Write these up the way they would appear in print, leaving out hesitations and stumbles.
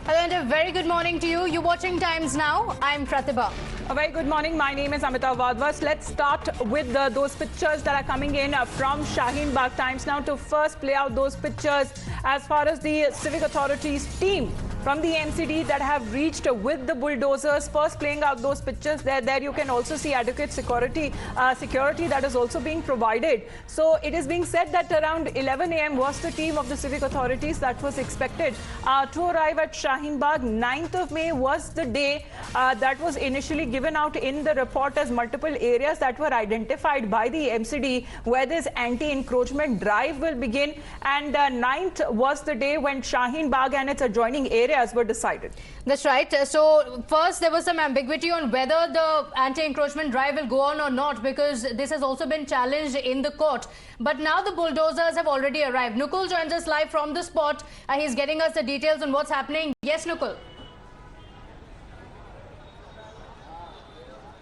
Hello and a very good morning to you. You're watching Times Now. I'm Pratibha. A very good morning. My name is Amita Vadvas. Let's start with those pictures that are coming in from Shaheen Bagh Times Now to first play out those pictures as far as the civic authorities team from the MCD that have reached with the bulldozers. First playing out those pictures there you can also see adequate security that is also being provided. So it is being said that around 11 a.m. was the team of the civic authorities that was expected to arrive at Shaheen Bagh. 9th of May was the day that was initially given out in the report as multiple areas that were identified by the MCD where this anti-encroachment drive will begin, and 9th was the day when Shaheen Bagh and its adjoining areas were decided. That's right. So first there was some ambiguity on whether the anti-encroachment drive will go on or not, because this has also been challenged in the court. But now the bulldozers have already arrived. Nukul joins us live from the spot. He's getting us the details on what's happening. Yes, Nukul.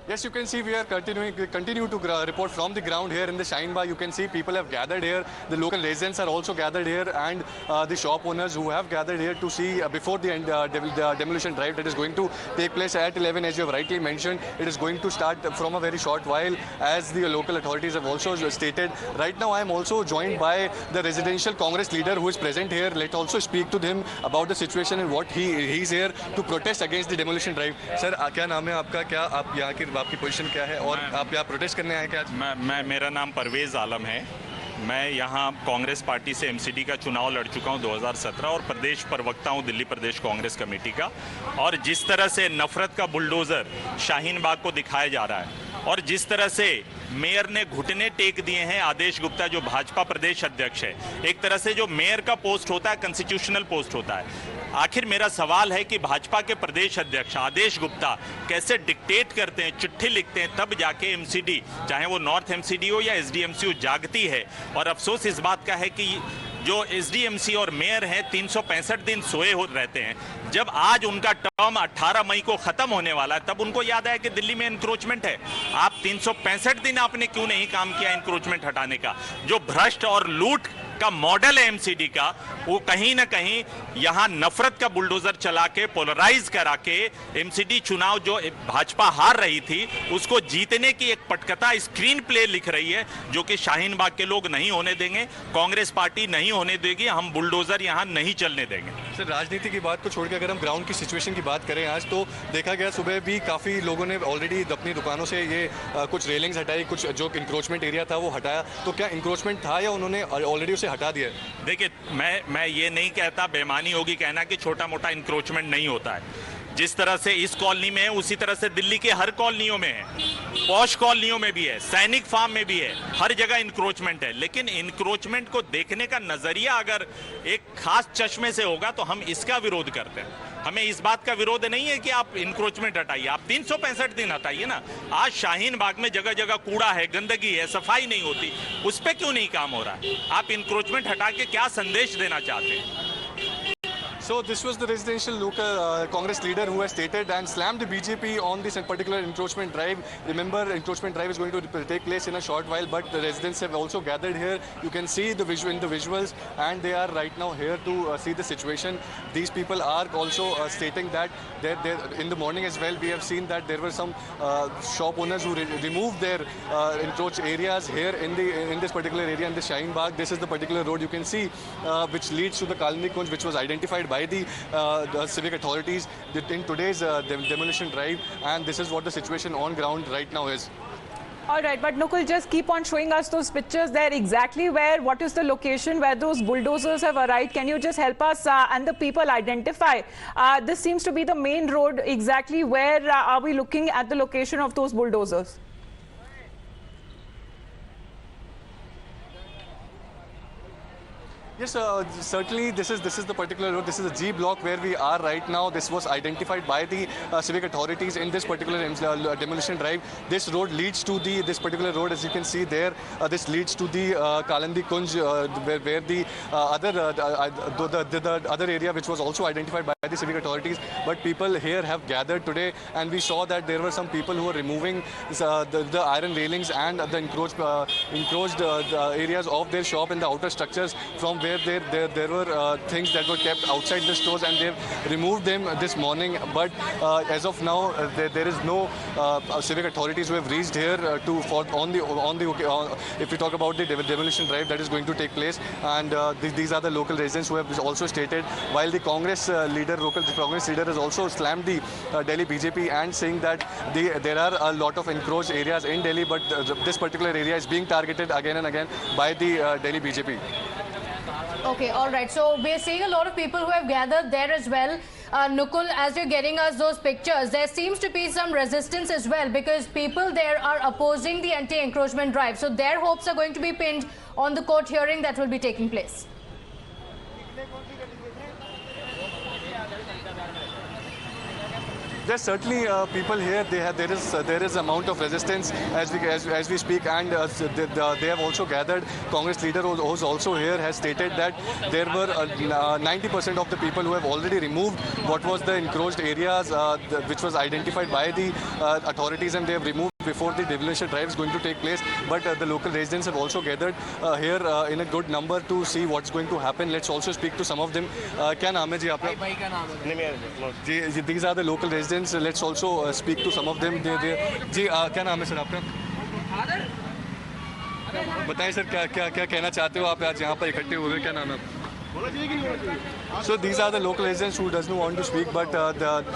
Yes, you can see we are continue to report from the ground here in the Shaheen Bagh. You can see people have gathered here. The local residents are also gathered here, and the shop owners who have gathered here to see before the demolition drive that is going to take place at 11, as you have rightly mentioned. It is going to start from a very short while, as the local authorities have also stated. Right now, I am also joined by the residential Congress leader who is present here. Let's also speak to him about the situation and what he's here to protest against the demolition drive. Sir, क्या नाम है आपका? क्या आप यहाँ की आपकी position क्या है और आप यहाँ प्रोटेस्ट करने आए क्या? मेरा नाम परवेज आलम है। मैं यहाँ कांग्रेस पार्टी से एमसीडी का चुनाव लड़ चुका हूँ 2017 और प्रदेश प्रवक्ता हूँ दिल्ली प्रदेश कांग्रेस कमेटी का। और जिस तरह से नफरत का बुलडोजर शाहीन बाग को दिखाया जा रहा है और जिस तरह से मेयर ने घुटने टेक दिए हैं आदेश गुप्ता जो भाजपा प्रदेश अध्यक्ष है, एक तरह से जो मेयर का पोस्ट होता है कॉन्स्टिट्यूशनल पोस्ट होता है। आखिर मेरा सवाल है कि भाजपा के प्रदेश अध्यक्ष आदेश गुप्ता कैसे डिक्टेट करते हैं, चिट्ठी लिखते हैं, तब जाके एमसीडी, चाहे वो नॉर्थ एमसीडी हो या एसडीएमसी हो, जागती है। और अफसोस इस बात का है कि जो एसडीएमसी और मेयर हैं 365 दिन सोए हो रहते हैं। जब आज उनका टर्म 18 मई को खत्म होने वाला है, तब उनको याद आया कि दिल्ली में इंक्रोचमेंट है। आप 365 दिन आपने क्यों नहीं काम किया इंक्रोचमेंट हटाने का? जो भ्रष्ट और लूट का मॉडल है एमसीडी का, वो कहीं ना कहीं यहाँ नफरत का बुलडोजर चला के पोलराइज करा के एमसीडी चुनाव जो भाजपा हार रही थी उसको जीतने की एक पटकथा स्क्रीन प्ले लिख रही है, जो कि शाहीन बाग के लोग नहीं होने देंगे, कांग्रेस पार्टी नहीं होने देगी, हम बुलडोजर यहाँ नहीं चलने देंगे। सर, राजनीति की बात को छोड़कर अगर हम ग्राउंड की सिचुएशन की बात करें, आज तो देखा गया सुबह भी काफ़ी लोगों ने ऑलरेडी अपनी दुकानों से ये कुछ रेलिंग्स हटाई, कुछ जो इंक्रोचमेंट एरिया था वो हटाया। तो क्या इंक्रोचमेंट था या उन्होंने ऑलरेडी उसे हटा दिया? देखिए, मैं ये नहीं कहता, बेईमानी होगी कहना कि छोटा मोटा इंक्रोचमेंट नहीं होता है। जिस तरह से इस कॉलोनी में है उसी तरह से दिल्ली के हर कॉलोनियों में है, पॉश कॉलोनियों में भी है, सैनिक फार्म में भी है, हर जगह इंक्रोचमेंट है। लेकिन इंक्रोचमेंट को देखने का नजरिया अगर एक खास चश्मे से होगा तो हम इसका विरोध करते हैं। हमें इस बात का विरोध नहीं है कि आप इंक्रोचमेंट हटाइए, आप 365 दिन हटाइए ना। आज शाहीन बाग में जगह जगह कूड़ा है, गंदगी है, सफाई नहीं होती, उस पर क्यों नहीं काम हो रहा है? आप इंक्रोचमेंट हटा के क्या संदेश देना चाहते हैं? So this was the residential local Congress leader who has stated and slammed the BJP on this particular encroachment drive. Remember, encroachment drive is going to take place in a short while, but the residents have also gathered here. You can see the visuals, and they are right now here to see the situation. These people are also stating that in the morning as well, we have seen that there were some shop owners who removed their encroach areas here in this particular area in the Shaheen Bagh. This is the particular road you can see which leads to the Kalani Kunj, which was identified by the civic authorities in today's demolition drive, and this is what the situation on ground right now is. All right, but Nukul, just keep on showing us those pictures there, exactly what is the location where those bulldozers have arrived. Can you just help us and the people identify? This seems to be the main road. Exactly where are we looking at the location of those bulldozers? Yes, certainly this is the particular road. This is a G block where we are right now. This was identified by the civic authorities in this particular demolition drive. This road leads to this particular road, as you can see there. This leads to the Kalandi Kunj, where the other area which was also identified by the civic authorities. But people here have gathered today, and we saw that there were some people who were removing the iron railings and the encroached areas of their shop in the outer structures from where here, there were things that were kept outside the stores, and they've removed them this morning. But as of now, there is no civic authorities who have reached here if we talk about the demolition drive that is going to take place. And these are the local residents who have also stated, while the Congress leader has also slammed the Delhi BJP and saying that there are a lot of encroached areas in Delhi, but this particular area is being targeted again and again by the Delhi BJP. Okay, all right. So we're seeing a lot of people who have gathered there as well. Nukul, as you're getting us those pictures, there seems to be some resistance as well, because people there are opposing the anti-encroachment drive. So their hopes are going to be pinned on the court hearing that will be taking place. There's certainly people here. There is amount of resistance as we speak, and they have also gathered. Congress leader who's also here has stated that there were 90% of the people who have already removed what was the encroached areas, which was identified by the authorities, and they have removed before the demolition drive is going to take place. But the local residents have also gathered here in a good number to see what's going to happen. Let's also speak to some of them. क्या नाम है जी आपका? These are the local residents. Let's also speak to some of them. जी क्या नाम है sir आपका? बताएं sir क्या कहना चाहते हो आप आज यहाँ पर इकट्ठे हुए? क्या नाम है? So these are the local residents who does not want to speak, but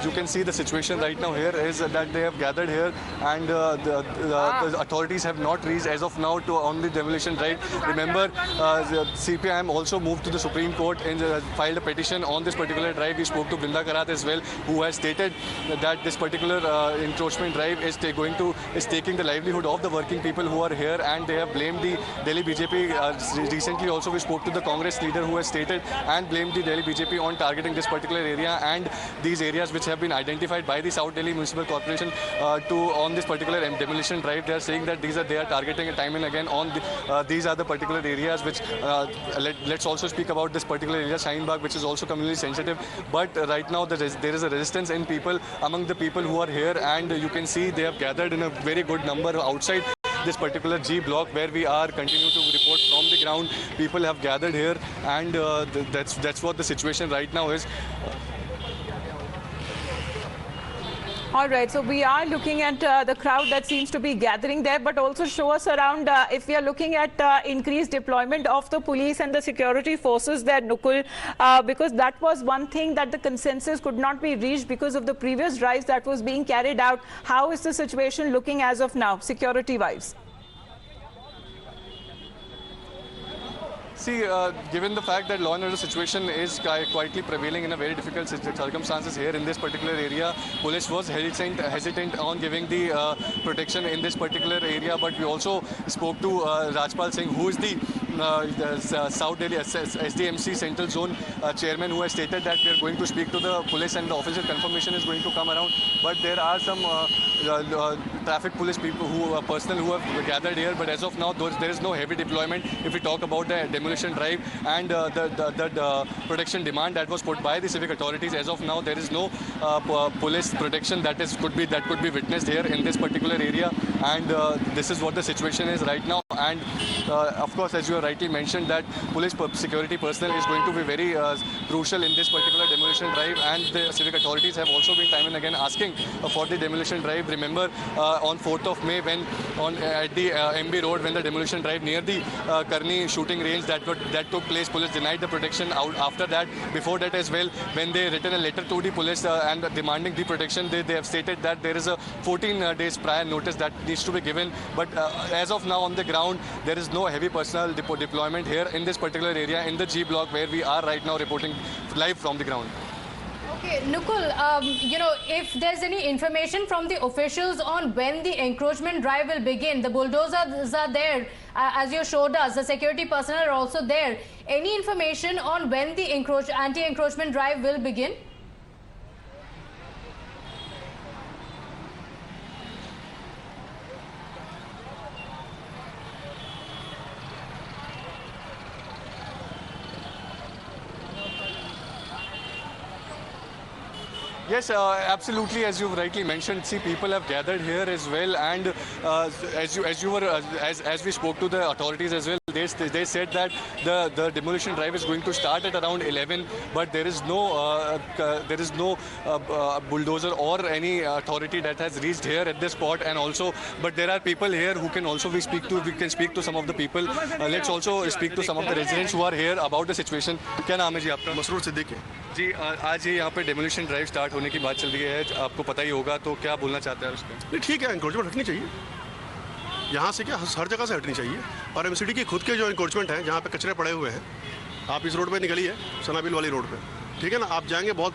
you can see the situation right now here is that they have gathered here, and the authorities have not reached as of now on the demolition drive. Remember, CPIM also moved to the Supreme Court and filed a petition on this particular drive. We spoke to Brinda Karat as well, who has stated that this particular encroachment drive is taking the livelihood of the working people who are here, and they have blamed the Delhi BJP. Recently also we spoke to the Congress leader who has stated and blamed the Delhi BJP on targeting this particular area and these areas which have been identified by the South Delhi Municipal Corporation on this particular demolition drive. They are saying that they are targeting time and again on these are the particular areas which let's also speak about this particular area, Shaheen Bagh, which is also communally sensitive. But right now there is a resistance in people, among the people who are here, and you can see they have gathered in a very good number outside this particular G block where we are continue to report from the ground. People have gathered here, and that's what the situation right now is. All right, so we are looking at the crowd that seems to be gathering there, but also show us around if we are looking at increased deployment of the police and the security forces there, Nukul, because that was one thing that the consensus could not be reached because of the previous drives that was being carried out. How is the situation looking as of now, security-wise? See, given the fact that law and order situation is quietly prevailing in a very difficult circumstances here in this particular area, police was hesitant on giving the protection in this particular area. But we also spoke to Rajpal Singh, who is the South Delhi SDMC Central Zone chairman, who has stated that we are going to speak to the police and the official confirmation is going to come around. But there are some traffic police people personnel who have gathered here. But as of now, there is no heavy deployment. If we talk about the demolition drive and the protection demand that was put by the civic authorities, as of now there is no police protection that could be witnessed here in this particular area, and this is what the situation is right now. And of course, as you have rightly mentioned, that police security personnel is going to be very crucial in this particular demolition drive, and the civic authorities have also been time and again asking for the demolition drive. Remember, on 4th of May, when at the MB Road, when the demolition drive near the Karni shooting range that took place, police denied the protection. After that, before that as well, when they written a letter to the police and demanding the protection, they have stated that there is a 14 days prior notice that needs to be given. But as of now on the ground, there is no heavy personnel deployment here in this particular area in the G block where we are right now reporting live from the ground. Okay, Nukul, if there's any information from the officials on when the encroachment drive will begin, the bulldozers are there, as you showed us, the security personnel are also there. Any information on when the anti-encroachment drive will begin? Yes, absolutely. As you've rightly mentioned, see, people have gathered here as well, and as we spoke to the authorities as well, They said that the demolition drive is going to start at around 11, but there is no bulldozer or any authority that has reached here at this spot. And also, but there are people here who can also we can speak to some of the people. Let's also speak to some of the residents who are here about the situation. क्या नाम है जी आपका? मसरूर सिद्दीकी जी, आज ये यहाँ पे demolition drive start होने की बात चल रही है, आपको पता ही होगा, तो क्या बोलना चाहते हैं उस पर? नहीं, ठीक है, एनक्रोचमेंट हटनी चाहिए। यहाँ से क्या हर जगह से हटनी चाहिए। और एमसीडी की खुद के जो एनक्रोचमेंट है, जहाँ पे कचरे पड़े हुए हैं, आप इस रोड पे निकलिए, सनाबिल वाली रोड पे, ठीक है ना, आप जाएंगे बहुत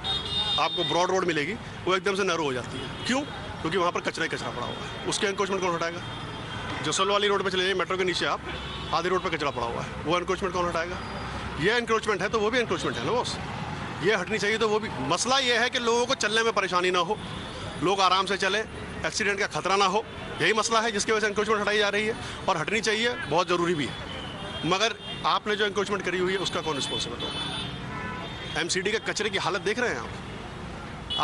आपको ब्रॉड रोड मिलेगी, वो एकदम से नैरो हो जाती है। क्यों? क्योंकि वहाँ पर कचरा ही कचरा पड़ा हुआ है। उसके एनक्रोचमेंट कौन हटाएगा? जसल वाली रोड पे चले जाइए, मेट्रो के नीचे आप आधी रोड पे कचरा पड़ा हुआ है, वो एनक्रोचमेंट कौन हटाएगा? ये एनक्रोचमेंट है तो वो भी एनक्रोचमेंट है ना बॉस, ये हटनी चाहिए। तो वो भी मसला ये है कि लोगों को चलने में परेशानी ना हो, लोग आराम से चले, एक्सीडेंट का खतरा ना हो, यही मसला है जिसकी वजह से एनक्रोचमेंट हटाई जा रही है। और हटनी चाहिए, बहुत ज़रूरी भी है। मगर आपने जो एनक्रोचमेंट करी हुई है उसका कौन रिस्पॉन्सिबल होगा? एमसीडी के कचरे की हालत देख रहे हैं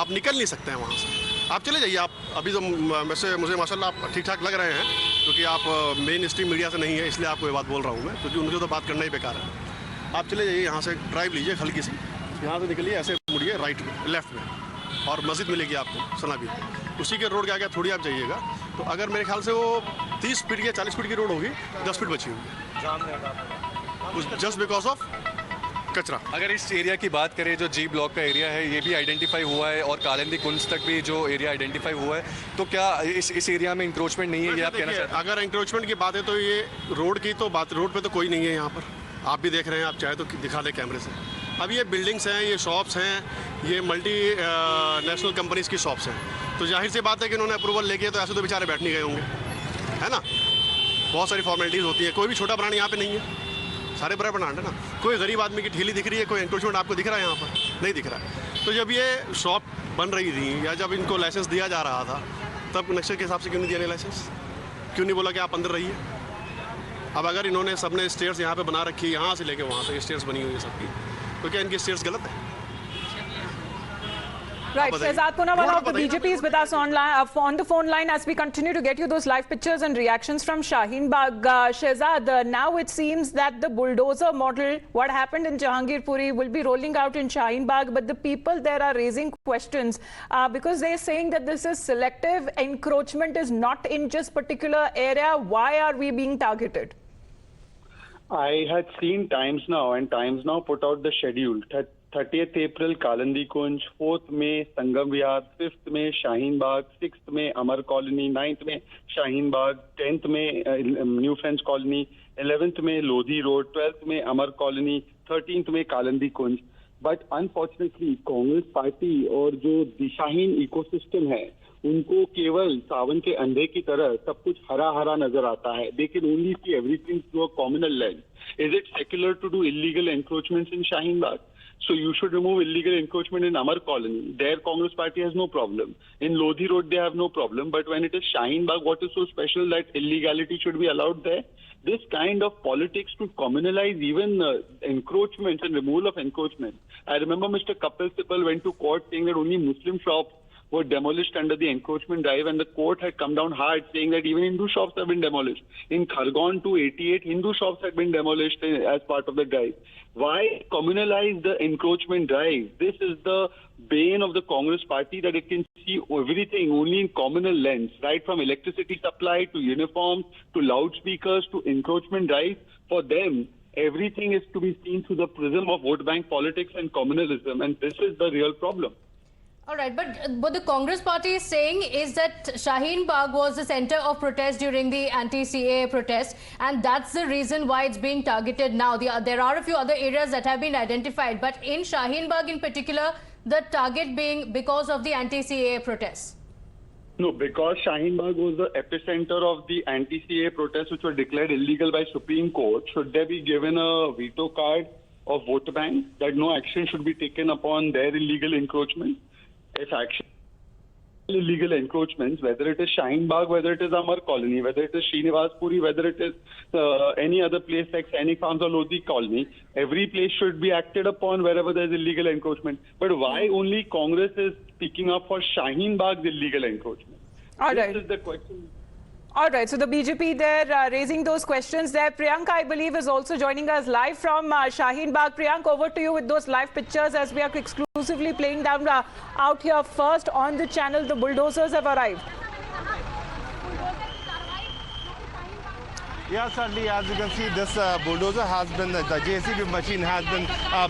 आप निकल नहीं सकते हैं वहाँ से। आप चले जाइए, आप अभी तो वैसे मुझे माशाल्लाह आप ठीक ठाक लग रहे हैं, क्योंकि आप मेन स्ट्रीम मीडिया से नहीं है, इसलिए आपको ये बात बोल रहा हूँ मैं, क्योंकि उनको तो बात करना ही बेकार है। आप चले जाइए, यहाँ से ड्राइव लीजिए हल्की सी, यहाँ से निकलिए, ऐसे मुड़िए राइट में, लेफ्ट में, और मस्जिद मिलेगी आपको सनाबी, उसी के रोड के आगे थोड़ी आप जाइएगा, तो अगर मेरे ख्याल से वो 30 फीट या 40 फीट की रोड होगी, 10 फीट बची होगी, जस्ट बिकॉज ऑफ कचरा। अगर इस एरिया की बात करें, जो जी ब्लॉक का एरिया है, ये भी आइडेंटिफाई हुआ है, और कालिंदी कुंज तक भी जो एरिया आइडेंटिफाई हुआ है, तो क्या इस एरिया में इंक्रोचमेंट नहीं है, ये आप कहना चाहते हैं? अगर इंक्रोचमेंट की बात है तो ये रोड की तो बात, रोड पे तो कोई नहीं है यहाँ पर, आप भी देख रहे हैं, आप चाहे तो दिखा दें कैमरे से। अब ये बिल्डिंग्स हैं, ये शॉप्स हैं, ये मल्टी नेशनल कंपनीज की शॉप्स हैं, तो जाहिर सी बात है कि इन्होंने अप्रूवल लेके, तो ऐसे तो बेचारे बैठ नहीं गए होंगे, है ना। बहुत सारी फॉर्मेलिटीज़ होती है, कोई भी छोटा ब्रांड यहाँ पे नहीं है, सारे बड़े ब्रांड है ना। कोई गरीब आदमी की ठेली दिख रही है, कोई एनक्रोचमेंट आपको दिख रहा है यहाँ पर? नहीं दिख रहा है। तो जब ये शॉप बन रही थी या जब इनको लाइसेंस दिया जा रहा था, तब नक्शे के हिसाब से क्यों नहीं दिया लाइसेंस? क्यों नहीं बोला कि आप अंदर रहिए? अब अगर इन्होंने सबने स्टेयर्स यहाँ पे बना रखी है, यहाँ से लेके वहाँ तक स्टेयर्स बनी हुई है सबकी, तो क्या इनकी स्टेयर्स गलत है? Right, Shehzad Poonawala of the BJP is with us on the phone line as we continue to get you those live pictures and reactions from Shaheen Bagh. Shehzad, now it seems that the bulldozer model, what happened in Jahangirpuri, will be rolling out in Shaheen Bagh, but the people there are raising questions because they're saying that this is selective encroachment, is not in just particular area. Why are we being targeted? I had seen Times Now, and Times Now put out the schedule. 30th April, Kalandi Kunj, 4th May, Sangam Vihar, 5th May, Shaheen Bagh, 6th May, Amar Colony, 9th May, Shaheen Bagh, 10th May, New Friends Colony, 11th May, Lodhi Road, 12th May, Amar Colony, 13th May, Kalandi Kunj. But unfortunately, Congress Party और जो दिशाहीन ecosystem है, उनको केवल सावन के अंधे की तरह सब कुछ हरा हरा नजर आता है. They can only see everything through a communal lens. Is it secular to do illegal encroachments in Shaheen Bagh? So you should remove illegal encroachment in Amar Colony. There Congress Party has no problem. In Lodhi Road they have no problem. But when it is Shaheen Bagh, what is so special that illegality should be allowed there? This kind of politics to communalize even encroachments and removal of encroachments. I remember Mr. Kapil Sibal went to court saying that only Muslim shops were demolished under the encroachment drive, and the court had come down hard saying that even Hindu shops have been demolished. In Khargon 288, Hindu shops had been demolished as part of the drive. Why communalize the encroachment drive? This is the bane of the Congress Party, that it can see everything only in communal lens, right from electricity supply to uniforms to loudspeakers to encroachment drive. For them, everything is to be seen through the prism of vote bank politics and communalism, and this is the real problem. All right, but what the Congress Party is saying is that Shaheen Bagh was the center of protest during the anti-CAA protest, and that's the reason why it's being targeted now. There are a few other areas that have been identified, but in Shaheen Bagh in particular, the target being because of the anti-CAA protests. No, because Shaheen Bagh was the epicenter of the anti-CAA protests which were declared illegal by Supreme Court. Should they be given a veto card of vote bank that no action should be taken upon their illegal encroachment? If action illegal encroachments, whether it is Shaheen Bagh, whether it is Amar Colony, whether it is Srinivas-Puri, whether it is any other place like Sainik Farms or Lodhi Colony, every place should be acted upon wherever there is illegal encroachment. But why only Congress is speaking up for Shaheen Bagh's illegal encroachment? All right. This is the question. All right, so the BJP there raising those questions there. Priyanka, I believe, is also joining us live from Shaheen Bagh. Priyanka, over to you with those live pictures as we are exclusively playing them out here first on the channel. The bulldozers have arrived. Yeah, certainly, as you can see, this bulldozer has been, the JCB machine has been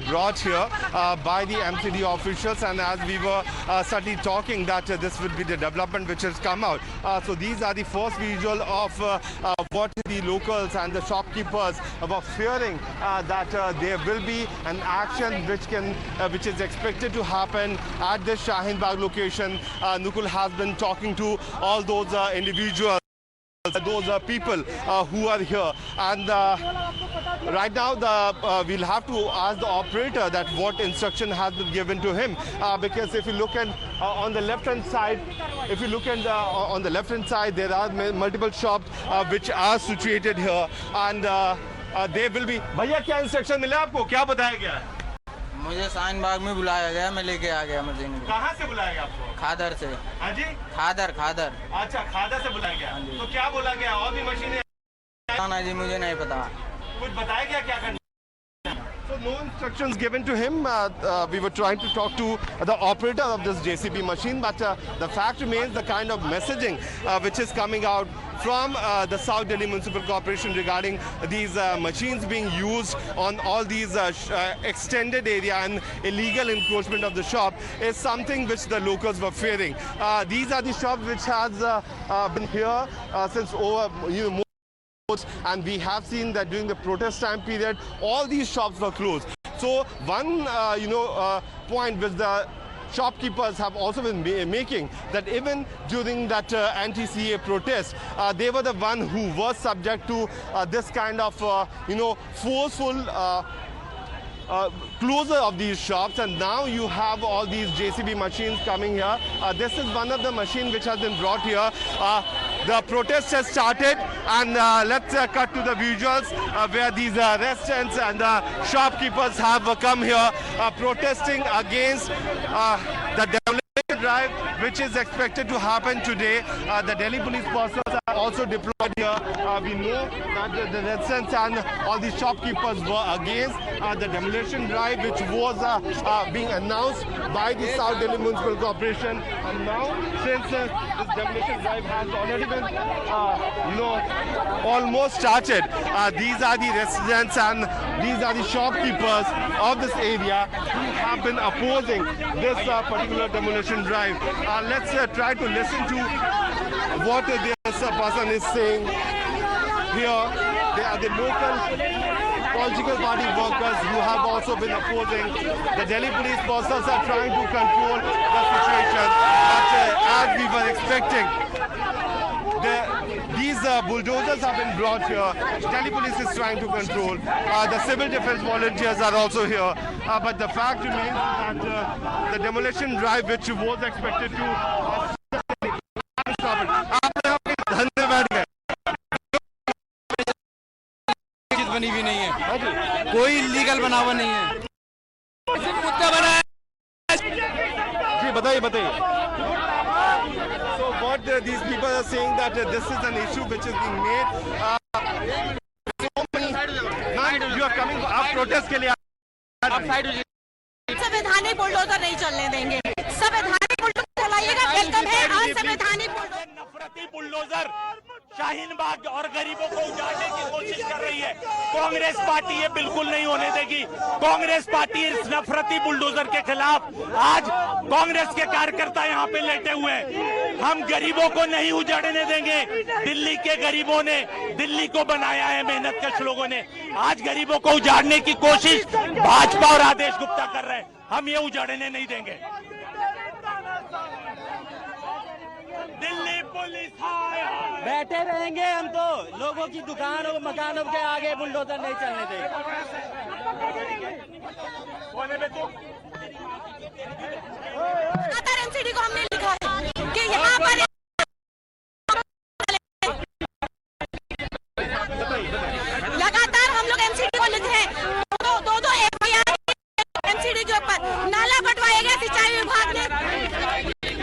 brought here by the MCD officials, and as we were certainly talking that this would be the development which has come out. So these are the first visual of what the locals and the shopkeepers were fearing, that there will be an action which is expected to happen at this Shaheen Bagh location. Nukul has been talking to all those individuals, those people who are here, and right now we'll have to ask the operator that what instruction has been given to him, because if you look at on the left hand side, on the left hand side there are multiple shops which are situated here, and there will be. भैया क्या instruction मिला आपको, क्या बताया गया? मुझे शाहीन बाग में बुलाया गया, मैं लेके आ गया मशीन। कहाँ से बुलाया गया आपको? खादर से। हाँ जी? खादर। अच्छा, खादर से बुलाया गया। तो क्या बोला गया? और भी मशीनें? ना जी, मुझे नहीं पता। कुछ बताया गया क्या करना? So no instructions given to him. We were trying to talk to the operator of this JCB machine, but the fact remains the kind of messaging which is coming out from the South Delhi Municipal Corporation regarding these machines being used on all these extended area and illegal encroachment of the shop is something which the locals were fearing. These are the shops which has been here since over and we have seen that during the protest time period all these shops were closed. So one point which the shopkeepers have also been making, that even during that anti-CA protest, they were the one who was subject to this kind of forceful closure of these shops, and now you have all these JCB machines coming here. This is one of the machines which has been brought here. The protest has started, and let's cut to the visuals where these residents and shopkeepers have come here protesting against the demolition drive which is expected to happen today. The Delhi police forces are also deployed here. We know that the residents and all the shopkeepers were against the demolition drive which was being announced by the South Delhi Municipal Corporation, and now since this demolition drive has already been almost started, these are the residents and these are the shopkeepers of this area who have been opposing this particular demolition drive. Let's try to listen to what this person is saying here. They are the local political party workers who have also been opposing. The Delhi police forces are trying to control the situation, but as we were expecting, these bulldozers have been brought here. Delhi police is trying to control. The civil defense volunteers are also here. But the fact remains that the demolition drive which was expected to stop it. बनी भी नहीं है, कोई legal बना हुआ नहीं है, मुद्दा बना है। जी बताइए। So what these people are saying that this is an issue which is being made. You are coming आप protest के लिए संवैधानिक बुलडोजर नहीं चलने देंगे, संवैधानिक बुलडोजर चलाइएगा, वेलकम है। असंवैधानिक नफरती बुलडोजर शाहीन बाग और गरीबों को उजाड़ने की कोशिश कर रही है। कांग्रेस पार्टी ये बिल्कुल नहीं होने देगी। कांग्रेस पार्टी इस नफरती बुलडोजर के खिलाफ, आज कांग्रेस के कार्यकर्ता यहाँ पे लेटे हुए हैं। हम गरीबों को नहीं उजाड़ने देंगे। दिल्ली के गरीबों ने दिल्ली को बनाया है, मेहनतकश लोगों ने। आज गरीबों को उजाड़ने की कोशिश भाजपा और आदेश गुप्ता कर रहे हैं। हम ये उजाड़ने नहीं देंगे। दिल्ली पुलिस बैठे रहेंगे हम तो, लोगों की दुकानों मकानों के आगे बुलडोजर नहीं चलने देंगे। एमसीडी को हमने लिखा है कि यहाँ पर लगातार हम लोग एमसीडी को लिख रहे हैं। दो एफआईआर एमसीडी के ऊपर, नाला बंटवाया गया सिंचाई विभाग ने।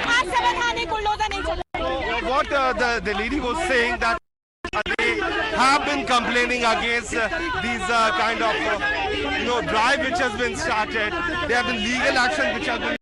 आज संवैधानिक बुलडोजर नहीं चल रहा। what the lady was saying, that they have been complaining against these kind of drive which has been started. There have been legal action which has been